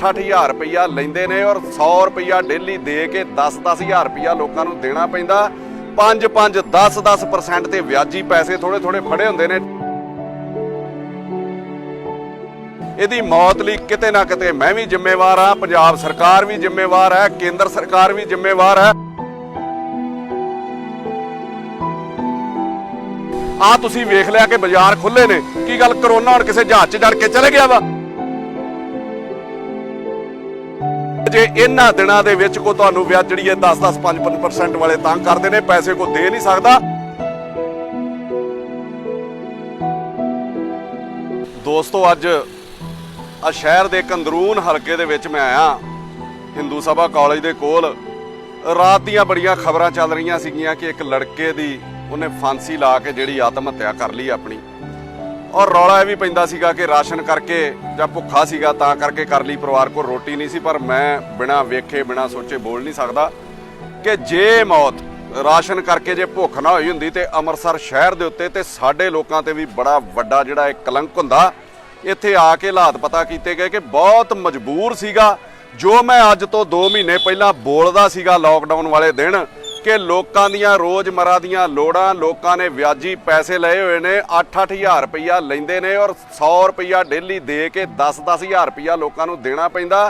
8-8 हज़ार रुपया लेंदे ने और 100 रुपया डेली दे के 10-10 हज़ार रुपया लोगों को देना पैंदा। 5-5 10-10% ते व्याजी पैसे थोड़े थोड़े फड़े हुंदे ने। ਇਹਦੀ मौत ਲਈ किते ना किते मैं भी जिम्मेवार हाँ, पंजाब सरकार भी जिम्मेवार है, केंद्र सरकार भी जिम्मेवार है। आ तुसीं वेख लिया कि बाजार खुले ने, की गल करोना हुण किसी जहाज च चढ़ के चले गया वा? जे इन्हां दिनां दे विच को तुहानूं व्याज जिहड़ी है 10-10 5-5% वाले तंग करदे ने, पैसे को दे नहीं सकदा। दोस्तों अज शहर के कंदरून हल्के दे विच मैं आया, हिंदू सभा कॉलेज के कोल। रात दियां बड़ियां खबरां चल रही सीगियां कि एक लड़के दी उन्हें फांसी ला के जिहड़ी आत्म हत्या कर ली अपनी, और रौला यह भी पैंदा सीगा कि राशन करके जां भुखा सीगा तां करके कर ली, परिवार को रोटी नहीं सी। पर मैं बिना वेखे बिना सोचे बोल नहीं सकदा कि जे मौत राशन करके जे भुख ना होई हुंदी ते अमृतसर शहर दे उत्ते ते साडे लोकां ते भी बड़ा वड्डा जिहड़ा एक कलंक हुंदा। इत्थे आके हालात पता कीते गए कि बहुत मजबूर सीगा। जो मैं अज तो 2 महीने पहला बोलदा सीगा लॉकडाउन वाले दिन कि लोकां दियां रोजमर्रा दियां लोड़ां लोकां ने व्याजी पैसे लए हुए ने, 8-8 हज़ार रुपया लेंदे ने और 100 रुपया डेली दे के 10-10 हज़ार रुपया लोकां नूं देना पैंदा।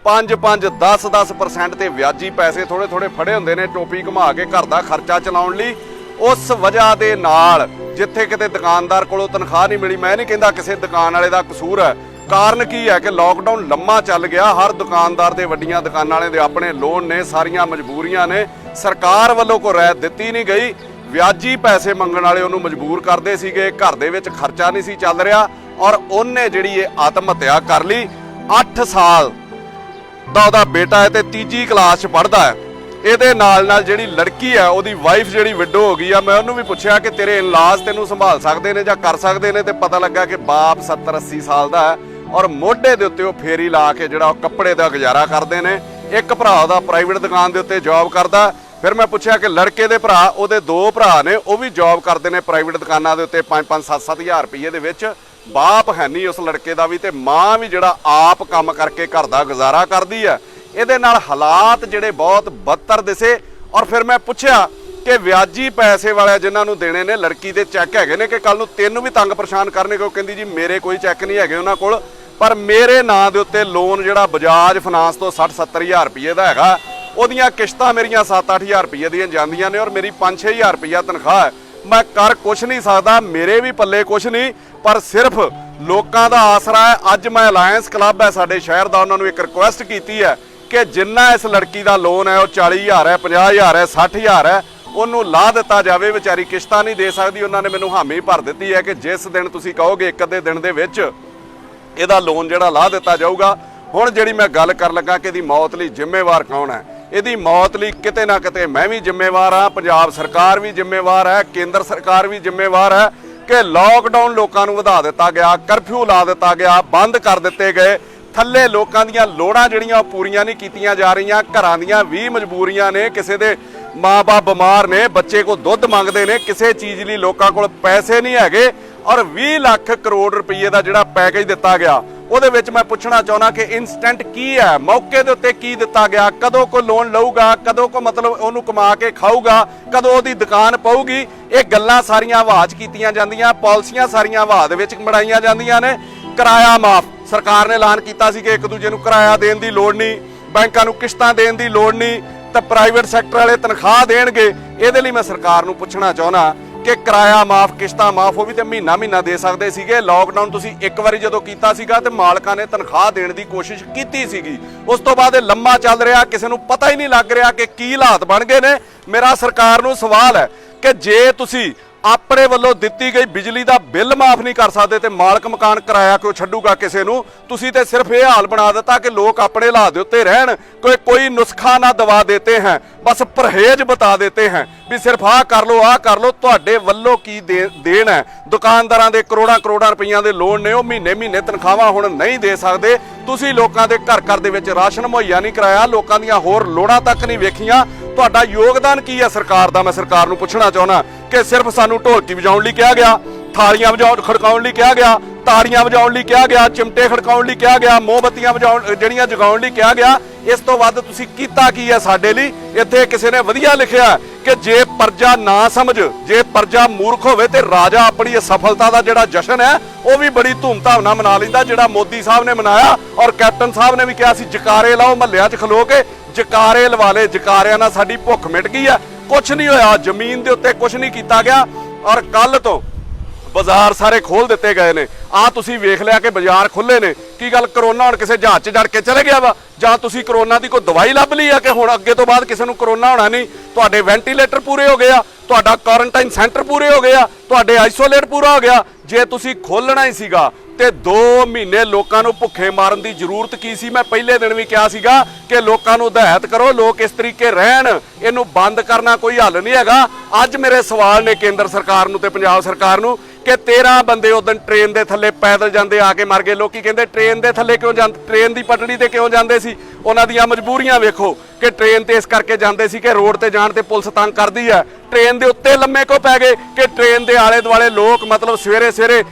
5-5 10-10% ते व्याजी पैसे थोड़े थोड़े फड़े हुंदे ने टोपी घुमा के घर दा खर्चा चलाउण लई। उस वजह दे नाल जिथे किते दुकानदार कोलों तनख्वाह नहीं मिली, मैं नहीं कहता किसी दुकान वाले का कसूर है, कारण की है कि लॉकडाउन लंबा चल गया। हर दुकानदार दे वड्डियां दुकानां वाले दे अपने लोन ने, सारियां मजबूरियां ने, सरकार वालों को राहत दित्ती नहीं गई। व्याजी पैसे मंगण वाले उन्होंने मजबूर करते सीगे, घर दे विच खर्चा नहीं सी चल रहा और उन्हें जिहड़ी ये आत्म हत्या कर ली। 8 साल दा उहदा बेटा है ते 3जी क्लास च पढ़दा है। ਇਹਦੇ ਨਾਲ ਜਿਹੜੀ ਲੜਕੀ ਹੈ ਉਹਦੀ ਵਾਈਫ ਜਿਹੜੀ ਵਿਡੋ ਹੋ ਗਈ ਆ। ਮੈਂ ਉਹਨੂੰ ਵੀ ਪੁੱਛਿਆ ਕਿ ਤੇਰੇ ਇਨਲਾਜ ਤੈਨੂੰ ਸੰਭਾਲ ਸਕਦੇ ਨੇ ਜਾਂ ਕਰ ਸਕਦੇ ਨੇ, ਤੇ ਪਤਾ ਲੱਗਾ ਕਿ ਬਾਪ 70-80 ਸਾਲ ਦਾ ਹੈ ਔਰ ਮੋਢੇ ਦੇ ਉੱਤੇ ਉਹ ਫੇਰੀ ਲਾ ਕੇ ਜਿਹੜਾ ਉਹ ਕੱਪੜੇ ਦਾ ਗੁਜ਼ਾਰਾ ਕਰਦੇ ਨੇ। ਇੱਕ ਭਰਾ ਉਹਦਾ ਪ੍ਰਾਈਵੇਟ ਦੁਕਾਨ ਦੇ ਉੱਤੇ ਜੌਬ ਕਰਦਾ। ਫਿਰ ਮੈਂ ਪੁੱਛਿਆ ਕਿ ਲੜਕੇ ਦੇ ਭਰਾ, ਉਹਦੇ 2 ਭਰਾ ਨੇ, ਉਹ ਵੀ ਜੌਬ ਕਰਦੇ ਨੇ ਪ੍ਰਾਈਵੇਟ ਦੁਕਾਨਾਂ ਦੇ ਉੱਤੇ 5-5 7-7 ਹਜ਼ਾਰ ਰੁਪਏ ਦੇ ਵਿੱਚ। ਬਾਪ ਹੈ ਨਹੀਂ ਉਸ ਲੜਕੇ ਦਾ ਵੀ, ਤੇ ਮਾਂ ਵੀ ਜਿਹੜਾ ਆਪ ਕੰਮ ਕਰਕੇ ਘਰ ਦਾ ਗੁਜ਼ਾਰਾ ਕਰਦੀ ਹੈ। ਇਹਦੇ ਨਾਲ ਹਾਲਾਤ ਜਿਹੜੇ ਬਹੁਤ ਬੱਤਰ ਦਿਸੇ। ਔਰ ਫਿਰ ਮੈਂ ਪੁੱਛਿਆ ਕਿ ਵਿਆਜੀ ਪੈਸੇ ਵਾਲੇ ਜਿਨ੍ਹਾਂ ਨੂੰ ਦੇਣੇ ਨੇ, ਲੜਕੀ ਦੇ ਚੈੱਕ ਹੈਗੇ ਨੇ ਕਿ ਕੱਲ ਨੂੰ ਤੈਨੂੰ ਵੀ ਤੰਗ ਪਰੇਸ਼ਾਨ ਕਰਨਗੇ। ਉਹ ਕਹਿੰਦੀ ਜੀ ਮੇਰੇ ਕੋਈ ਚੈੱਕ ਨਹੀਂ ਹੈਗੇ ਉਹਨਾਂ ਕੋਲ, ਪਰ ਮੇਰੇ ਨਾਂ ਦੇ ਉੱਤੇ ਲੋਨ ਜਿਹੜਾ ਬਜਾਜ ਫਾਈਨਾਂਸ ਤੋਂ 60-70 ਹਜ਼ਾਰ ਰੁਪਏ ਦਾ ਹੈਗਾ, ਉਹਦੀਆਂ ਕਿਸ਼ਤਾਂ ਮੇਰੀਆਂ 7-8 ਹਜ਼ਾਰ ਰੁਪਏ ਦੀਆਂ ਜਾਂਦੀਆਂ ਨੇ ਔਰ ਮੇਰੀ 5-6 ਹਜ਼ਾਰ ਰੁਪਇਆ ਤਨਖਾਹ ਹੈ। ਮੈਂ ਕਰ ਕੁਛ ਨਹੀਂ ਸਕਦਾ, ਮੇਰੇ ਵੀ ਪੱਲੇ ਕੁਛ ਨਹੀਂ, ਪਰ ਸਿਰਫ ਲੋਕਾਂ ਦਾ ਆਸਰਾ ਹੈ। ਅੱਜ ਮੈਂ ਅਲਾਇੰਸ ਕਲੱਬ ਹੈ ਸਾਡੇ ਸ਼ਹਿਰ ਦਾ, ਉਹਨਾਂ ਨੂੰ ਇੱਕ ਰਿਕੁਐਸਟ ਕੀਤੀ ਹੈ कि जिन्ना इस लड़की का लोन है वह 40 हज़ार है, 50 हज़ार है, 60 हज़ार है, ਉਹਨੂੰ ਲਾ ਦਿੱਤਾ ਜਾਵੇ। ਵਿਚਾਰੀ ਕਿਸ਼ਤਾਂ ਨਹੀਂ ਦੇ ਸਕਦੀ। ਉਹਨਾਂ ਨੇ ਮੈਨੂੰ ਹਾਮੀ ਭਰ ਦਿੱਤੀ ਹੈ ਕਿ ਜਿਸ ਦਿਨ ਤੁਸੀਂ ਕਹੋਗੇ ਇੱਕ ਅੱਧੇ ਦਿਨ ਦੇ ਵਿੱਚ ਇਹਦਾ ਲੋਨ ਜਿਹੜਾ ਲਾ ਦਿੱਤਾ ਜਾਊਗਾ। ਹੁਣ ਜਿਹੜੀ ਮੈਂ ਗੱਲ ਕਰਨ ਲੱਗਾ ਕਿ ਇਹਦੀ ਮੌਤ ਲਈ ਜ਼ਿੰਮੇਵਾਰ ਕੌਣ ਹੈ, ਇਹਦੀ ਮੌਤ ਲਈ ਕਿਤੇ ਨਾ ਕਿਤੇ ਮੈਂ ਵੀ ਜ਼ਿੰਮੇਵਾਰ ਹਾਂ, ਪੰਜਾਬ ਸਰਕਾਰ ਵੀ ਜ਼ਿੰਮੇਵਾਰ ਹੈ, ਕੇਂਦਰ ਸਰਕਾਰ ਵੀ ਜ਼ਿੰਮੇਵਾਰ ਹੈ ਕਿ ਲੋਕਡਾਊਨ ਲੋਕਾਂ ਨੂੰ ਵਧਾ ਦਿੱਤਾ ਗਿਆ, ਕਰਫਿਊ ਲਾ ਦਿੱਤਾ ਗਿਆ, ਬੰਦ ਕਰ ਦਿੱਤੇ ਗਏ। ਥੱਲੇ ਲੋਕਾਂ ਦੀਆਂ ਲੋੜਾਂ ਜਿਹੜੀਆਂ ਪੂਰੀਆਂ ਨਹੀਂ ਕੀਤੀਆਂ ਜਾ ਰਹੀਆਂ। ਘਰਾਂ ਦੀਆਂ ਵੀ ਮਜਬੂਰੀਆਂ ਨੇ, ਕਿਸੇ ਦੇ ਮਾਂ-ਬਾਪ ਬਿਮਾਰ ਨੇ, ਬੱਚੇ ਕੋ ਦੁੱਧ ਮੰਗਦੇ ਨੇ, ਕਿਸੇ ਚੀਜ਼ ਲਈ ਲੋਕਾਂ ਕੋਲ ਪੈਸੇ ਨਹੀਂ ਹੈਗੇ। ਔਰ 20 ਲੱਖ ਕਰੋੜ ਰੁਪਏ ਦਾ ਜਿਹੜਾ ਪੈਕੇਜ ਦਿੱਤਾ ਗਿਆ, ਉਹਦੇ ਵਿੱਚ ਮੈਂ ਪੁੱਛਣਾ ਚਾਹੁੰਦਾ ਕਿ ਇਨਸਟੈਂਟ ਕੀ ਹੈ, ਮੌਕੇ ਦੇ ਉੱਤੇ ਕੀ ਦਿੱਤਾ ਗਿਆ, ਕਦੋਂ ਕੋ ਲੋਨ ਲਊਗਾ, ਕਦੋਂ ਕੋ ਮਤਲਬ ਉਹਨੂੰ ਕਮਾ ਕੇ ਖਾਊਗਾ, ਕਦੋਂ ਉਹਦੀ ਦੁਕਾਨ ਪਊਗੀ। ਇਹ ਗੱਲਾਂ ਸਾਰੀਆਂ ਹਵਾ 'ਚ ਕੀਤੀਆਂ ਜਾਂਦੀਆਂ, ਪਾਲਿਸੀਆਂ ਸਾਰੀਆਂ ਹਵਾ ਦੇ ਵਿੱਚ ਬਣਾਈਆਂ ਜਾਂਦੀਆਂ ਨੇ। ਕਿਰਾਇਆ ਮਾਫ ਸਰਕਾਰ ਨੇ ਐਲਾਨ ਕੀਤਾ ਸੀ ਕਿ ਇੱਕ ਦੂਜੇ ਨੂੰ ਕਿਰਾਇਆ ਦੇਣ ਦੀ ਲੋੜ ਨਹੀਂ, ਬੈਂਕਾਂ ਨੂੰ ਕਿਸ਼ਤਾਂ ਦੇਣ ਦੀ ਲੋੜ ਨਹੀਂ, ਤਾਂ ਪ੍ਰਾਈਵੇਟ ਸੈਕਟਰ ਵਾਲੇ ਤਨਖਾਹ ਦੇਣਗੇ। ਇਹਦੇ ਲਈ ਮੈਂ ਸਰਕਾਰ ਨੂੰ ਪੁੱਛਣਾ ਚਾਹੁੰਦਾ ਕਿ ਕਿਰਾਇਆ ਮਾਫ, ਕਿਸ਼ਤਾਂ ਮਾਫ, ਉਹ ਵੀ ਤੇ ਮਹੀਨਾ ਦੇ ਸਕਦੇ ਸੀਗੇ। ਲੋਕਡਾਊਨ ਤੁਸੀਂ ਇੱਕ ਵਾਰੀ ਜਦੋਂ ਕੀਤਾ ਸੀਗਾ ਤੇ ਮਾਲਕਾਂ ਨੇ ਤਨਖਾਹ ਦੇਣ ਦੀ ਕੋਸ਼ਿਸ਼ ਕੀਤੀ ਸੀਗੀ। ਉਸ ਤੋਂ ਬਾਅਦ ਇਹ ਲੰਮਾ ਚੱਲ ਰਿਹਾ, ਕਿਸੇ ਨੂੰ ਪਤਾ ਹੀ ਨਹੀਂ ਲੱਗ ਰਿਹਾ ਕਿ ਕੀ ਹਾਲਾਤ ਬਣ ਗਏ ਨੇ। ਮੇਰਾ ਸਰਕਾਰ ਨੂੰ ਸਵਾਲ ਹੈ ਕਿ ਜੇ ਤੁਸੀਂ ਆਪਣੇ ਵੱਲੋਂ ਦਿੱਤੀ ਗਈ ਬਿਜਲੀ ਦਾ ਬਿੱਲ ਮਾਫ ਨਹੀਂ ਕਰ ਸਕਦੇ ਤੇ ਮਾਲਕ ਮਕਾਨ ਕਿਰਾਇਆ ਕਿਉਂ ਛੱਡੂਗਾ ਕਿਸੇ ਨੂੰ? ਤੁਸੀਂ ਤੇ ਸਿਰਫ ਇਹ ਹਾਲ ਬਣਾ ਦਿੱਤਾ ਕਿ ਲੋਕ ਆਪਣੇ ਹਾਲਾਤ ਦੇ ਉੱਤੇ ਰਹਿਣ। ਕੋਈ ਨੁਸਖਾ ਨਾ ਦਵਾ ਦੇਤੇ हैं, बस परहेज बता देते हैं भी सिर्फ आ कर लो, आ कर लो। ਤੁਹਾਡੇ ਵੱਲੋਂ ਕੀ ਦੇਣ ਹੈ? ਦੁਕਾਨਦਾਰਾਂ ਦੇ ਕਰੋੜਾਂ ਰੁਪਈਆਂ ਦੇ ਲੋਨ ਨੇ, ਉਹ ਮਹੀਨੇ ਤਨਖਾਹਾਂ ਹੁਣ ਨਹੀਂ ਦੇ ਸਕਦੇ। ਤੁਸੀਂ ਲੋਕਾਂ ਦੇ ਘਰ ਦੇ ਵਿੱਚ ਰਾਸ਼ਨ ਮੁਹੱਈਆ ਨਹੀਂ ਕਰਾਇਆ, ਲੋਕਾਂ ਦੀਆਂ ਹੋਰ ਲੋੜਾਂ ਤੱਕ ਨਹੀਂ ਵੇਖੀਆਂ। ਤੁਹਾਡਾ ਯੋਗਦਾਨ ਕੀ ਹੈ ਸਰਕਾਰ ਦਾ? ਮੈਂ ਸਰਕਾਰ ਨੂੰ ਪੁੱਛਣਾ ਚਾਹੁੰਦਾ ਕਿ ਸਿਰਫ ਸਾਨੂੰ ਢੋਲਕੀ ਵਜਾਉਣ ਲਈ ਕਿਹਾ ਗਿਆ, थालियां खड़काउण लई कहा गया, ਤਾੜੀਆਂ ਵਜਾਉਣ ਲਈ ਕਿਹਾ ਗਿਆ, ਚਿਮਟੇ ਖੜਕਾਉਣ ਲਈ ਕਿਹਾ ਗਿਆ, ਮੋਮਬੱਤੀਆਂ ਵਜਾਉਣ ਜਿਹੜੀਆਂ ਜਗਾਉਣ ਲਈ ਕਿਹਾ ਗਿਆ। ਇਸ ਤੋਂ ਵੱਧ ਤੁਸੀਂ ਕੀਤਾ ਕੀ ਹੈ ਸਾਡੇ ਲਈ? ਇੱਥੇ ਕਿਸੇ ਨੇ ਵਧੀਆ ਲਿਖਿਆ ਕਿ ਜੇ ਪਰਜਾ ਨਾ ਸਮਝ, ਜੇ ਪਰਜਾ ਮੂਰਖ ਹੋਵੇ ਤੇ ਰਾਜਾ ਆਪਣੀ ਸਫਲਤਾ ਦਾ ਜਿਹੜਾ ਜਸ਼ਨ ਹੈ ਉਹ ਵੀ ਬੜੀ ਧੂਮਧਾਮ ਨਾਲ ਮਨਾ ਲੈਂਦਾ, ਜਿਹੜਾ ਮੋਦੀ ਸਾਹਿਬ ਨੇ ਮਨਾਇਆ। ਔਰ ਕੈਪਟਨ ਸਾਹਿਬ ਨੇ ਵੀ ਕਿਹਾ ਸੀ ਜਕਾਰੇ ਲਾਓ, ਮਹੱਲਿਆਂ 'ਚ ਖਲੋ ਕੇ ਜਕਾਰੇ ਲਵਾ ਲਏ, ਜਕਾਰਿਆਂ ਨਾਲ ਸਾਡੀ ਭੁੱਖ ਮਿਟ ਗਈ ਆ। ਕੁਛ ਨਹੀਂ ਹੋਇਆ, ਜ਼ਮੀਨ ਦੇ ਉੱਤੇ ਕੁਛ ਨਹੀਂ ਕੀਤਾ ਗਿਆ। ਔਰ ਕੱਲ ਤੋਂ ਬਾਜ਼ਾਰ ਸਾਰੇ ਖੋਲ ਦਿੱਤੇ ਗਏ ਨੇ। ਆ ਤੁਸੀਂ ਵੇਖ ਲਿਆ ਕਿ ਬਾਜ਼ਾਰ ਖੁੱਲੇ ਨੇ। ਕੀ ਗੱਲ ਕਰੋਨਾ ਹੁਣ ਕਿਸੇ ਜਹਾਜ਼ 'ਚ ਜੜ ਕੇ ਚਲੇ ਗਿਆ ਵਾ, ਜਾਂ ਤੁਸੀਂ ਕਰੋਨਾ ਦੀ ਕੋਈ ਦਵਾਈ ਲੱਭ ਲਈ ਆ ਕਿ ਹੁਣ ਅੱਗੇ ਤੋਂ ਬਾਅਦ ਕਿਸੇ ਨੂੰ ਕਰੋਨਾ ਹੋਣਾ ਨਹੀਂ? ਤੁਹਾਡੇ ਵੈਂਟੀਲੇਟਰ ਪੂਰੇ ਹੋ ਗਏ ਆ, ਤੁਹਾਡਾ ਕੁਆਰੰਟਾਈਨ ਸੈਂਟਰ ਪੂਰੇ ਹੋ ਗਏ ਆ, ਤੁਹਾਡੇ ਆਈਸੋਲੇਟ ਪੂਰਾ ਹੋ ਗਿਆ। ਜੇ ਤੁਸੀਂ ਖੋਲਣਾ ਹੀ ਸੀਗਾ ਤੇ 2 ਮਹੀਨੇ ਲੋਕਾਂ ਨੂੰ ਭੁੱਖੇ ਮਾਰਨ ਦੀ ਜ਼ਰੂਰਤ ਕੀ ਸੀ? ਮੈਂ ਪਹਿਲੇ ਦਿਨ ਵੀ ਕਿਹਾ ਸੀਗਾ ਕਿ ਲੋਕਾਂ ਨੂੰ ਹਦਾਇਤ ਕਰੋ, ਲੋਕ ਇਸ ਤਰੀਕੇ ਰਹਿਣ, ਇਹਨੂੰ ਬੰਦ ਕਰਨਾ ਕੋਈ ਹੱਲ ਨਹੀਂ ਹੈਗਾ। ਅੱਜ ਮੇਰੇ ਸਵਾਲ ਨੇ ਕੇਂਦਰ ਸਰਕਾਰ ਨੂੰ ਤੇ ਪੰਜਾਬ ਸਰਕਾਰ ਨੂੰ ਕਿ 13 ਬੰਦੇ ਉਦੋਂ ਟ੍ਰੇਨ ਦੇ ਥੱਲੇ ਪੈਦਲ ਜਾਂਦੇ ਆ ਕੇ ਮਰ ਗਏ। ਲੋਕੀ ਕਹਿੰਦੇ ਟ੍ਰੇਨ ਦੇ ਥੱਲੇ ਕਿਉਂ ਜਾਂਦੇ, ਟ੍ਰੇਨ ਦੀ ਪਟੜੀ ਤੇ ਕਿਉਂ ਜਾਂਦੇ ਸੀ? ਉਹਨਾਂ ਦੀਆਂ ਮਜਬੂਰੀਆਂ ਵੇਖੋ ਕਿ ਟ੍ਰੇਨ ਤੇ ਇਸ ਕਰਕੇ ਜਾਂਦੇ ਸੀ ਕਿ ਰੋਡ ਤੇ ਜਾਣ ਤੇ ਪੁਲਿਸ ਤੰਗ ਕਰਦੀ ਹੈ। ਟ੍ਰੇਨ ਦੇ ਉੱਤੇ ਲੰਮੇ ਕੋ ਪੈ ਗਏ ਕਿ ਟ੍ਰੇਨ ਦੇ ਆਲੇ ਦੁਆਲੇ ਲੋਕ ਮਤਲਬ ਸਵੇਰੇ ਸਵੇਰੇ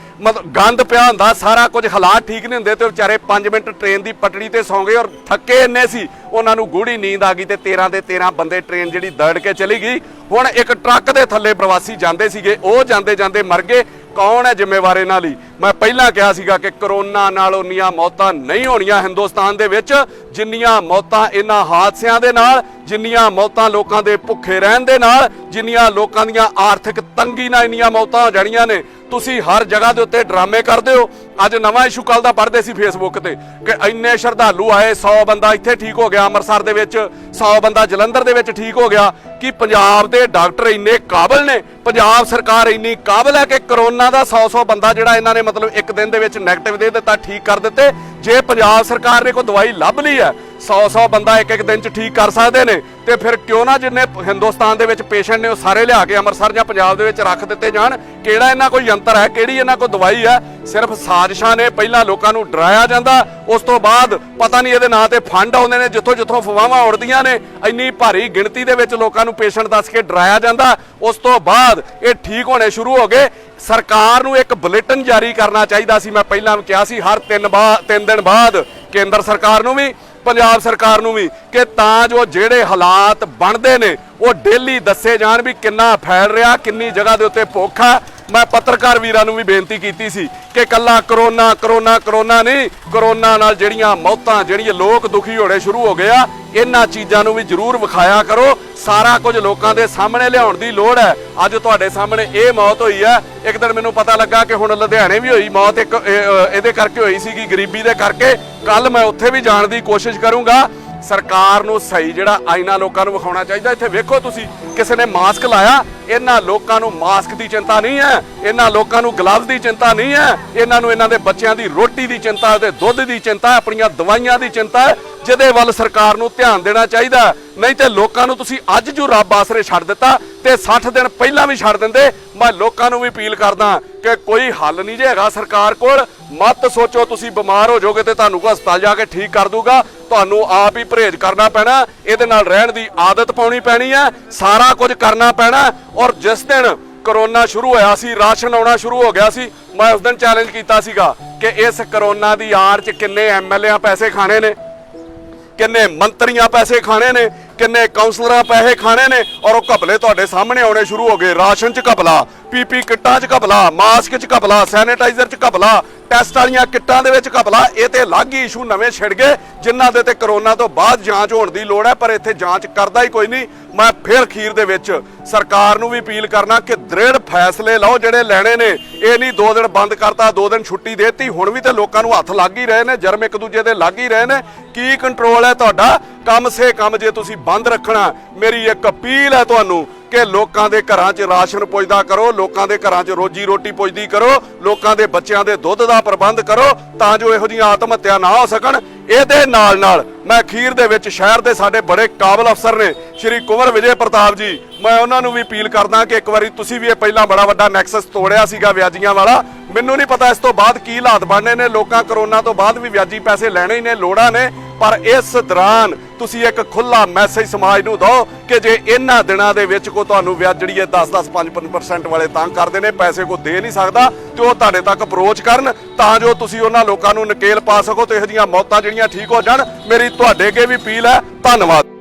ਗੰਦ ਪਿਆ ਹੁੰਦਾ, ਸਾਰਾ ਕੁਝ ਹਾਲਾਤ ਠੀਕ ਨਹੀਂ ਹੁੰਦੇ ਤੇ ਵਿਚਾਰੇ 5 ਮਿੰਟ ਟ੍ਰੇਨ ਦੀ ਪਟੜੀ ਤੇ ਸੌਂ ਗਏ ਔਰ ਥੱਕੇ ਇੰਨੇ ਸੀ ਉਹਨਾਂ ਨੂੰ ਗੂੜੀ ਨੀਂਦ ਆ ਗਈ ਤੇ 13 ਦੇ 13 ਬੰਦੇ ਟ੍ਰੇਨ ਜਿਹੜੀ ਦੜ ਕੇ ਚਲੀ ਗਈ। ਹੁਣ ਇੱਕ ਟਰੱਕ ਦੇ ਥੱਲੇ ਪ੍ਰਵਾਸੀ ਜਾਂਦੇ ਸੀਗੇ, ਉਹ ਜਾਂਦੇ ਜਾਂਦੇ ਮਰ ਗਏ। ਕੌਣ ਹੈ ਜ਼ਿੰਮੇਵਾਰ ਇਹਨਾਂ ਲਈ? ਮੈਂ ਪਹਿਲਾਂ ਕਿਹਾ ਸੀਗਾ ਕਿ ਕਰੋਨਾ ਨਾਲ ਉਨੀਆਂ ਮੌਤਾਂ ਨਹੀਂ ਹੋਣੀਆਂ ਹਿੰਦੁਸਤਾਨ ਦੇ ਵਿੱਚ ਜਿੰਨੀਆਂ ਮੌਤਾਂ ਇਹਨਾਂ ਹਾਦਸਿਆਂ ਦੇ ਨਾਲ, ਜਿੰਨੀਆਂ ਮੌਤਾਂ ਲੋਕਾਂ ਦੇ ਭੁੱਖੇ ਰਹਿਣ ਦੇ ਨਾਲ, ਜਿੰਨੀਆਂ ਲੋਕਾਂ ਦੀਆਂ ਆਰਥਿਕ ਤੰਗੀ ਨਾਲ ਇੰਨੀਆਂ ਮੌਤਾਂ ਹੋ ਜਾਣੀਆਂ ਨੇ। ਤੁਸੀਂ ਹਰ ਜਗ੍ਹਾ ਦੇ ਉੱਤੇ ਡਰਾਮੇ ਕਰਦੇ ਹੋ। ਅੱਜ ਨਵਾਂ ਇਸ਼ੂ ਕੱਲ ਦਾ ਪੜ੍ਹਦੇ ਸੀ ਫੇਸਬੁੱਕ ਤੇ ਕਿ ਇੰਨੇ ਸ਼ਰਧਾਲੂ ਆਏ, 100 ਬੰਦਾ ਇੱਥੇ ਠੀਕ ਹੋ ਗਿਆ ਅੰਮ੍ਰਿਤਸਰ ਦੇ ਵਿੱਚ, 100 ਬੰਦਾ ਜਲੰਧਰ ਦੇ ਵਿੱਚ ਠੀਕ ਹੋ ਗਿਆ। ਕਿ ਪੰਜਾਬ ਦੇ ਡਾਕਟਰ ਇੰਨੇ ਕਾਬਲ ਨੇ, ਪੰਜਾਬ ਸਰਕਾਰ ਇੰਨੀ ਕਾਬਲ ਹੈ ਕਿ ਕਰੋਨਾ ਦਾ 100 ਬੰਦਾ ਜਿਹੜਾ ਇਹਨਾਂ ਨੇ ਮਤਲਬ ਇੱਕ ਦਿਨ ਦੇ ਵਿੱਚ ਨੈਗੇਟਿਵ ਦੇ ਦਿੱਤਾ, ਠੀਕ ਕਰ ਦਿੱਤੇ। ਜੇ ਪੰਜਾਬ ਸਰਕਾਰ ਨੇ ਕੋਈ ਦਵਾਈ ਲੱਭ ਲਈ ਹੈ, 100 ਬੰਦਾ ਇੱਕ ਦਿਨ 'ਚ ਠੀਕ ਕਰ ਸਕਦੇ ਨੇ, ਤੇ ਫਿਰ ਕਿਉਂ ਨਾ ਜਿੰਨੇ ਹਿੰਦੁਸਤਾਨ ਦੇ ਵਿੱਚ ਪੇਸ਼ੈਂਟ ਨੇ ਉਹ ਸਾਰੇ ਲਿਆ ਕੇ ਅੰਮ੍ਰਿਤਸਰ ਜਾਂ ਪੰਜਾਬ ਦੇ ਵਿੱਚ ਰੱਖ ਦਿੱਤੇ ਜਾਣ। ਕਿਹੜਾ ਇਹਨਾਂ ਕੋਈ ਯੰਤਰ ਹੈ, ਕਿਹੜੀ ਇਹਨਾਂ ਕੋਈ ਦਵਾਈ ਹੈ? ਸਿਰਫ ਸਾਜ਼ਿਸ਼ਾਂ ਨੇ। ਪਹਿਲਾਂ ਲੋਕਾਂ ਨੂੰ ਡਰਾਇਆ ਜਾਂਦਾ, ਉਸ ਤੋਂ ਬਾਅਦ ਪਤਾ ਨਹੀਂ ਇਹਦੇ ਨਾਂ ਤੇ ਫੰਡ ਆਉਂਦੇ ਨੇ, ਜਿੱਥੋਂ ਜਿੱਥੋਂ ਅਫਵਾਹਾਂ ਉੜਦੀਆਂ ਨੇ। ਇੰਨੀ ਭਾਰੀ ਗਿਣਤੀ ਦੇ ਵਿੱਚ ਲੋਕਾਂ ਨੂੰ ਪੇਸ਼ੈਂਟ ਦੱਸ ਕੇ ਡਰਾਇਆ ਜਾਂਦਾ, ਉਸ ਤੋਂ ਬਾਅਦ ਇਹ ਠੀਕ ਹੋਣੇ ਸ਼ੁਰੂ ਹੋ ਗਏ। ਸਰਕਾਰ ਨੂੰ ਇੱਕ ਬੁਲੇਟਿਨ ਜਾਰੀ ਕਰਨਾ ਚਾਹੀਦਾ ਸੀ। ਮੈਂ ਪਹਿਲਾਂ ਵੀ ਕਿਹਾ ਸੀ ਹਰ 3 ਦਿਨ ਬਾਅਦ ਕੇਂਦਰ ਸਰਕਾਰ ਨੂੰ ਵੀ ਪੰਜਾਬ ਸਰਕਾਰ ਨੂੰ ਵੀ, ਕਿ ਤਾਂ ਜੋ ਜਿਹੜੇ ਹਾਲਾਤ ਬਣਦੇ ਨੇ ਉਹ ਡੇਲੀ ਦੱਸੇ ਜਾਣ ਵੀ ਕਿੰਨਾ ਫੈਲ ਰਿਹਾ, ਕਿੰਨੀ ਜਗ੍ਹਾ ਦੇ ਉੱਤੇ ਭੁੱਖ ਆ। ਮੈਂ ਪੱਤਰਕਾਰ ਵੀਰਾਂ ਨੂੰ ਵੀ ਬੇਨਤੀ ਕੀਤੀ ਸੀ ਕਿ ਕੱਲਾ ਕਰੋਨਾ ਕਰੋਨਾ ਕਰੋਨਾ ਨਹੀਂ, ਕਰੋਨਾ ਨਾਲ ਜਿਹੜੀਆਂ ਮੌਤਾਂ, ਜਿਹੜੀਆਂ ਲੋਕ ਦੁਖੀ ਹੋਣੇ ਸ਼ੁਰੂ ਹੋ ਗਏ ਆ, ਇਹਨਾਂ ਚੀਜ਼ਾਂ ਨੂੰ ਵੀ ਜ਼ਰੂਰ ਵਿਖਾਇਆ ਕਰੋ। ਸਾਰਾ ਕੁਝ ਲੋਕਾਂ ਦੇ ਸਾਹਮਣੇ ਲਿਆਉਣ ਦੀ ਲੋੜ ਹੈ। ਅੱਜ ਤੁਹਾਡੇ ਸਾਹਮਣੇ ਇਹ ਮੌਤ ਹੋਈ ਹੈ। ਇੱਕ ਦਿਨ ਮੈਨੂੰ ਪਤਾ ਲੱਗਾ ਕਿ ਹੁਣ ਲੁਧਿਆਣੇ ਵੀ ਹੋਈ ਮੌਤ, ਇੱਕ ਇਹਦੇ ਕਰਕੇ ਹੋਈ ਸੀਗੀ, ਗਰੀਬੀ ਦੇ ਕਰਕੇ। ਕੱਲ ਮੈਂ ਉੱਥੇ ਵੀ ਜਾਣ ਦੀ ਕੋਸ਼ਿਸ਼ ਕਰੂੰਗਾ। ਸਰਕਾਰ ਨੂੰ ਸਹੀ ਜਿਹੜਾ ਆਈਨਾ ਲੋਕਾਂ ਨੂੰ ਵਿਖਾਉਣਾ ਚਾਹੀਦਾ। ਇੱਥੇ ਵੇਖੋ ਤੁਸੀਂ, ਕਿਸੇ ਨੇ ਮਾਸਕ ਲਾਇਆ, ਇਹਨਾਂ ਲੋਕਾਂ ਨੂੰ ਮਾਸਕ ਦੀ ਚਿੰਤਾ ਨਹੀਂ ਹੈ, ਇਹਨਾਂ ਲੋਕਾਂ ਨੂੰ ਗਲਵਜ਼ ਦੀ ਚਿੰਤਾ ਨਹੀਂ ਹੈ, ਇਹਨਾਂ ਨੂੰ ਇਹਨਾਂ ਦੇ ਬੱਚਿਆਂ ਦੀ ਰੋਟੀ ਦੀ ਚਿੰਤਾ ਤੇ ਦੁੱਧ ਦੀ ਚਿੰਤਾ, ਆਪਣੀਆਂ ਦਵਾਈਆਂ ਦੀ ਚਿੰਤਾ ਹੈ, ਜਿਹਦੇ ਵੱਲ ਸਰਕਾਰ ਨੂੰ ਧਿਆਨ ਦੇਣਾ ਚਾਹੀਦਾ। ਨਹੀਂ ਤੇ ਲੋਕਾਂ ਨੂੰ ਤੁਸੀਂ ਅੱਜ ਜੋ ਰੱਬ ਆਸਰੇ ਛੱਡ ਦਿੱਤਾ ਤੇ 60 ਦਿਨ ਪਹਿਲਾਂ ਵੀ ਛੱਡ ਦਿੰਦੇ। ਮੈਂ ਲੋਕਾਂ ਨੂੰ ਵੀ ਅਪੀਲ ਕਰਦਾ ਕਿ ਕੋਈ ਹੱਲ ਨਹੀਂ ਜੇ ਹੈਗਾ ਸਰਕਾਰ ਕੋਲ। ਮਤ ਸੋਚੋ ਤੁਸੀਂ ਬਿਮਾਰ ਹੋ ਜਾਓਗੇ ਤੇ ਤੁਹਾਨੂੰ ਕੋਈ ਹਸਪਤਾਲ ਜਾ ਕੇ ਠੀਕ ਕਰ ਦੂਗਾ। ਤੁਹਾਨੂੰ ਆਪ ਹੀ ਪਰਹੇਜ਼ ਕਰਨਾ ਪੈਣਾ, ਇਹਦੇ ਨਾਲ ਰਹਿਣ ਦੀ ਆਦਤ ਪਾਉਣੀ ਪੈਣੀ ਹੈ, ਸਾਰਾ ਕੁਝ ਕਰਨਾ ਪੈਣਾ। ਔਰ ਜਿਸ ਦਿਨ ਕਰੋਨਾ ਸ਼ੁਰੂ ਹੋਇਆ ਸੀ, ਰਾਸ਼ਨ ਆਉਣਾ ਸ਼ੁਰੂ ਹੋ ਗਿਆ ਸੀ, ਮੈਂ ਉਸ ਦਿਨ ਚੈਲੰਜ ਕੀਤਾ ਸੀਗਾ ਕਿ ਇਸ ਕਰੋਨਾ ਦੀ ਆੜ 'ਚ ਕਿੰਨੇ ਐਮਐਲਏ ਪੈਸੇ ਖਾਣੇ ਨੇ, ਕਿੰਨੇ ਮੰਤਰੀਆਂ ਪੈਸੇ ਖਾਣੇ ਨੇ, ਕਿੰਨੇ ਕਾਉਂਸਲਰਾਂ ਪੈਸੇ ਖਾਣੇ ਨੇ। ਔਰ ਉਹ ਘਪਲੇ ਤੁਹਾਡੇ ਸਾਹਮਣੇ ਆਉਣੇ ਸ਼ੁਰੂ ਹੋ ਗਏ। ਰਾਸ਼ਨ 'ਚ ਘਪਲਾ, ਪੀਪੀ ਕਿੱਟਾਂ 'ਚ ਘਪਲਾ, ਮਾਸਕ 'ਚ ਘਪਲਾ, ਸੈਨੀਟਾਈਜ਼ਰ 'ਚ ਘਪਲਾ, ਟੈਸਟ ਵਾਲੀਆਂ ਕਿੱਟਾਂ ਦੇ ਵਿੱਚ ਘਪਲਾ। ਇਹ ਤੇ ਅਲੱਗ ਹੀ ਇਸ਼ੂ ਨਵੇਂ ਛਿੜ ਗਏ ਜਿਨ੍ਹਾਂ ਦੇ ਤੇ ਕਰੋਨਾ ਤੋਂ ਬਾਅਦ ਜਾਂਚ ਹੋਣ ਦੀ ਲੋੜ ਹੈ, ਪਰ ਇੱਥੇ ਜਾਂਚ ਕਰਦਾ ਹੀ ਕੋਈ ਨਹੀਂ। ਮੈਂ ਫਿਰ ਅਖੀਰ ਦੇ ਵਿੱਚ ਸਰਕਾਰ ਨੂੰ ਵੀ ਅਪੀਲ ਕਰਨਾ ਕਿ ਦ੍ਰਿੜ ਫੈਸਲੇ ਲਓ ਜਿਹੜੇ ਲੈਣੇ ਨੇ। ਇਹ ਨਹੀਂ 2 ਦਿਨ ਬੰਦ ਕਰਤਾ, 2 ਦਿਨ ਛੁੱਟੀ ਦੇਤੀ। ਹੁਣ ਵੀ ਤੇ ਲੋਕਾਂ ਨੂੰ ਹੱਥ ਲੱਗ ਹੀ ਰਹੇ ਨੇ, ਜਰਮ ਇੱਕ ਦੂਜੇ ਦੇ ਲੱਗ ਹੀ ਰਹੇ ਨੇ। ਕੀ ਕੰਟਰੋਲ ਹੈ ਤੁਹਾਡਾ? ਕਮ ਸੇ ਕਮ ਜੇ ਤੁਸੀਂ ਬੰਦ ਰੱਖਣਾ, ਮੇਰੀ ਇੱਕ ਅਪੀਲ ਹੈ ਤੁਹਾਨੂੰ ਕਿ ਲੋਕਾਂ ਦੇ ਘਰਾਂ 'ਚ ਰਾਸ਼ਨ ਪੁੱਜਦਾ ਕਰੋ, ਲੋਕਾਂ ਦੇ ਘਰਾਂ 'ਚ ਰੋਜੀ ਰੋਟੀ ਪੁੱਜਦੀ ਕਰੋ, ਲੋਕਾਂ ਦੇ ਬੱਚਿਆਂ ਦੇ ਦੁੱਧ ਦਾ ਪ੍ਰਬੰਧ ਕਰੋ ਤਾਂ ਜੋ ਇਹੋ ਜਿਹੀਆਂ ਆਤਮ ਹੱਤਿਆ ਨਾ ਹੋ ਸਕਣ। ਇਹਦੇ ਨਾਲ ਨਾਲ ਮੈਂ ਅਖੀਰ ਦੇ ਵਿੱਚ ਸ਼ਹਿਰ ਦੇ ਸਾਡੇ ਬੜੇ ਕਾਬਲ ਅਫਸਰ ਨੇ ਸ਼੍ਰੀ ਕੁੰਵਰ ਵਿਜੇ ਪ੍ਰਤਾਪ ਜੀ, ਮੈਂ ਉਹਨਾਂ ਨੂੰ ਵੀ ਅਪੀਲ ਕਰਦਾ ਕਿ ਇੱਕ ਵਾਰੀ ਤੁਸੀਂ ਵੀ ਇਹ ਪਹਿਲਾਂ ਬੜਾ ਵੱਡਾ ਨੈਕਸਸ ਤੋੜਿਆ ਸੀਗਾ ਵਿਆਜੀਆਂ ਵਾਲਾ। ਮੈਨੂੰ ਨਹੀਂ ਪਤਾ ਇਸ ਤੋਂ ਬਾਅਦ ਕੀ ਹਾਲਾਤ ਬਣਨੇ ਨੇ। ਲੋਕਾਂ ਕਰੋਨਾ ਤੋਂ ਬਾਅਦ ਵੀ ਵਿਆਜੀ ਪੈਸੇ ਲੈਣੇ ਹੀ ਨੇ, ਲੋੜਾਂ ਨੇ। ਪਰ ਇਸ ਦੌਰਾਨ ਤੁਸੀਂ ਇੱਕ ਖੁੱਲਾ ਮੈਸੇਜ ਸਮਾਜ ਨੂੰ ਦਿਓ ਕਿ ਜੇ ਇਹਨਾਂ ਦਿਨਾਂ ਦੇ ਵਿੱਚ ਕੋ ਤੁਹਾਨੂੰ ਵਿਆਜ ਜਿਹੜੀ ਹੈ 10-10 5% ਵਾਲੇ ਤੰਗ ਕਰਦੇ ਨੇ, ਪੈਸੇ ਕੋ ਦੇ ਨਹੀਂ ਸਕਦਾ, ਤੇ ਉਹ ਤੁਹਾਡੇ ਤੱਕ ਅਪਰੋਚ ਕਰਨ ਤਾਂ ਜੋ ਤੁਸੀਂ ਉਹਨਾਂ ਲੋਕਾਂ ਨੂੰ ਨਕੇਲ ਪਾ ਸਕੋ ਤੇ ਇਹੋ ਜਿਹੀਆਂ ਮੌਤਾਂ ਜਿਹੜੀਆਂ ਠੀਕ ਹੋ ਜਾਣ। ਮੇਰੀ ਤੁਹਾਡੇ ਅੱਗੇ ਵੀ ਅਪੀਲ ਹੈ। ਧੰਨਵਾਦ।